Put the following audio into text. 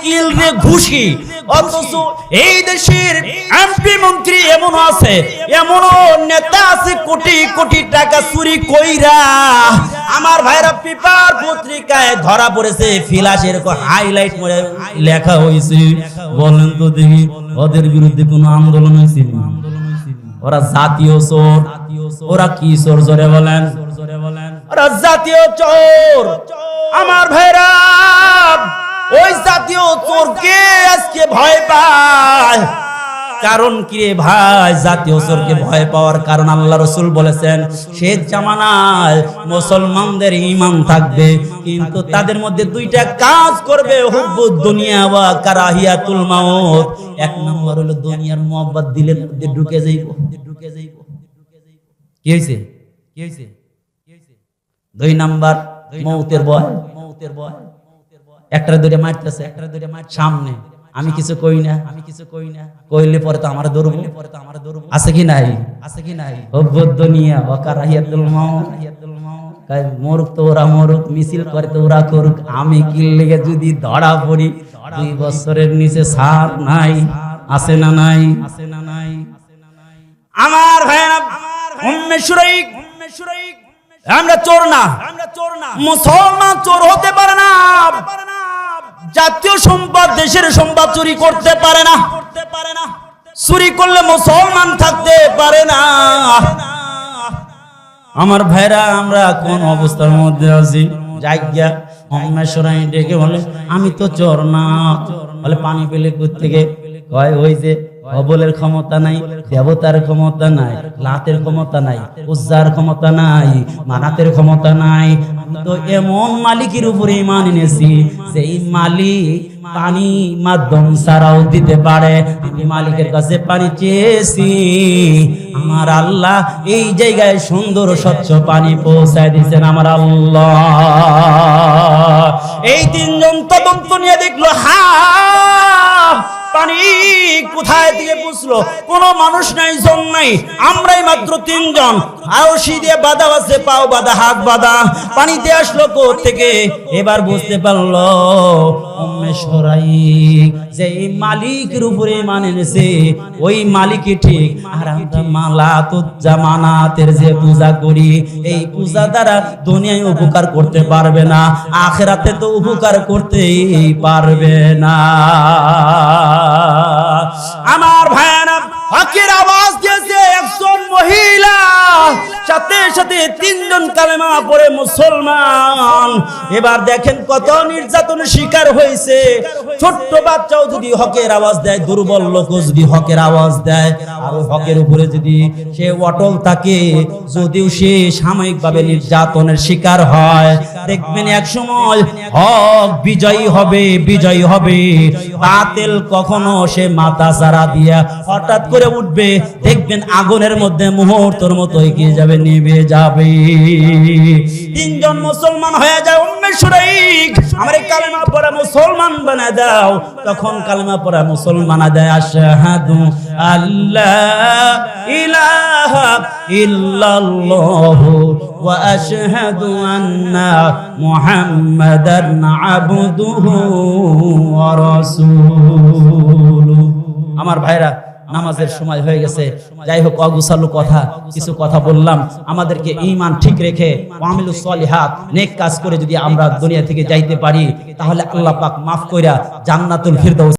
কিল রে ঘুষি। অথচ এই দেশের এমপি মন্ত্রী এমন আছে, এমন নেতা আছে কোটি কোটি টাকা চুরি কইরা। আমার ভাইরা পেপার পত্রিকায় ধরা পড়েছে, ফিলাসের হাইলাইট করে লেখা হয়েছে। বলেন তো দেখি ওদের বিরুদ্ধে কোনো আন্দোলন হয়েছিল? ওরা জাতীয় চোর। ওরা কি চোর জোরে বলেন? ওরা জাতীয় চোর। আমার ভাইরা ওই জাতীয় চোরকে আজকে ভয় পায়। কারণ কি রে ভাই? জাতীয় চোরকে ভয় পাওয়ার কারণ আল্লাহ রাসূল বলেছেন, শেষ জামানায় মুসলমানদের ঈমান থাকবে, কিন্তু তাদের মধ্যে দুইটা কাজ করবে, হুব্বুদ দুনিয়া ওয়া কারাহিয়াতুল মাউত। এক নম্বর হলো দুনিয়ার মোহাব্বত দিলের মধ্যে ঢুকে যাইব। কি হইছে? দুই নাম্বার মৌতের ভয়। একটা দুইটা মারতেছে, সামনে আমি কিছু কই না, কইলে পরে তো আমার ধরবো। আছে কি নাই? হুব্বুদ দুনিয়া ওয়া কারাহিয়াতুল মাউত। মরুক তো ওরা মরুক, মিছিল করে তো ওরা করুক, আমি কি লেগে যদি ধরা পড়ি 2 বছরের নিচে ছাড় নাই। আছে না নাই? আমার ভাইরা উম্মে শুরাইক, আমরা চোর না, মুসলমান চোর হতে পারে না। জাতীয় সম্পদ, দেশের সম্পদ চুরি করতে পারে না। চুরি করলে মুসলমান থাকতে পারে না। আমার ভাইরা আমরা কোন অবস্থার মধ্যে আছি? জায়গা উম্মে শুরাইক ডেকে বলে, আমি তো চোর না। বলে পানি পেলে কোত্থেকে? কয় ওই যে অবলের ক্ষমতা নাই, দেবতার ক্ষমতা নাই, লাতের ক্ষমতা নাই, উজ্জার ক্ষমতা নাই, মানাতের ক্ষমতা নাই। আমি তো এমন মালিকের উপরে ঈমান এনেছি যেই মালিক পানি মাধ্যম ছাড়াও দিতে পারে। আমি মালিকের কাছে পানি চেয়েছি, আমার আল্লাহ এই জায়গায় সুন্দর স্বচ্ছ পানি পৌঁছায় দিয়েছেন। আমার আল্লাহ এই 3 জন তদন্ত নিয়ে দেখলো, পানি কোথায় থেকে বুঝলো? কোন মানুষ নাই, জন নাই, আমরাই মাত্র 3 জন। আরশি দিয়ে বাঁধা আছে, পাও বাঁধা, হাত বাঁধা। পানিতে আসলো থেকে? এবার বুঝতে পারলো উম্মে শুরাইক যে মালিকের উপরে ঈমান এনেছে, ওই মালিকই ঠিক। আর আমরা মালাতুজ জামানাতের যে পূজা করি, এই পূজা দ্বারা দুনিয়ায় উপকার করতে পারবে না, আখিরাতে তো উপকার করতেই পারবে না। আমার ভাইরা হকের আওয়াজ দিয়েছে একজন মহিলা, সাথে সাথে 3 জন কালেমা পড়ে মুসলমান। এবার দেখেন কত নির্যাতনের শিকার হয়েছে। ছোট্ট বাচ্চাও যদি হকের আওয়াজ দেয়, দুর্বল লোক যদি হকের আওয়াজ দেয়, আর হকের উপরে যদি সে অটল থাকে, যদিও সে সাময়িকভাবে নির্যাতনের শিকার হয়, দেখবেন এক সময় হক বিজয়ী হবে। বাতিল কখনো সে মাথা ছাড়া দিয়া হঠাৎ করে উঠবে, দেখবেন আগুনের মধ্যে মুহূর্তের মতো এগিয়ে যাবে, নিভে যাবে। 3 জন মুসলমান হয়ে যায়। উম্মে শুরাইক, আমার কালেমা পড়া মুসলমান বানায় দাও। তখন কালেমা পড়া মুসলমান দেয়, আশহাদু আল্লাহ ইলাহা ইল্লাল্লাহু ওয়া আশহাদু আন্না মুহাম্মাদান আবদুহু ওয়া রাসূলুহু। আমার ভাইরা নামাজের সময় হয়ে গেছে। যাই হোক, অগুছালো কিছু কথা বললাম। আমাদেরকে ঈমান ঠিক রেখে ওয়ামিলুস সলিহাত, নেক কাজ করে যদি আমরা দুনিয়া থেকে যাইতে পারি, তাহলে আল্লাহ পাক মাফ কইরা জান্নাতুল ফিরদাউস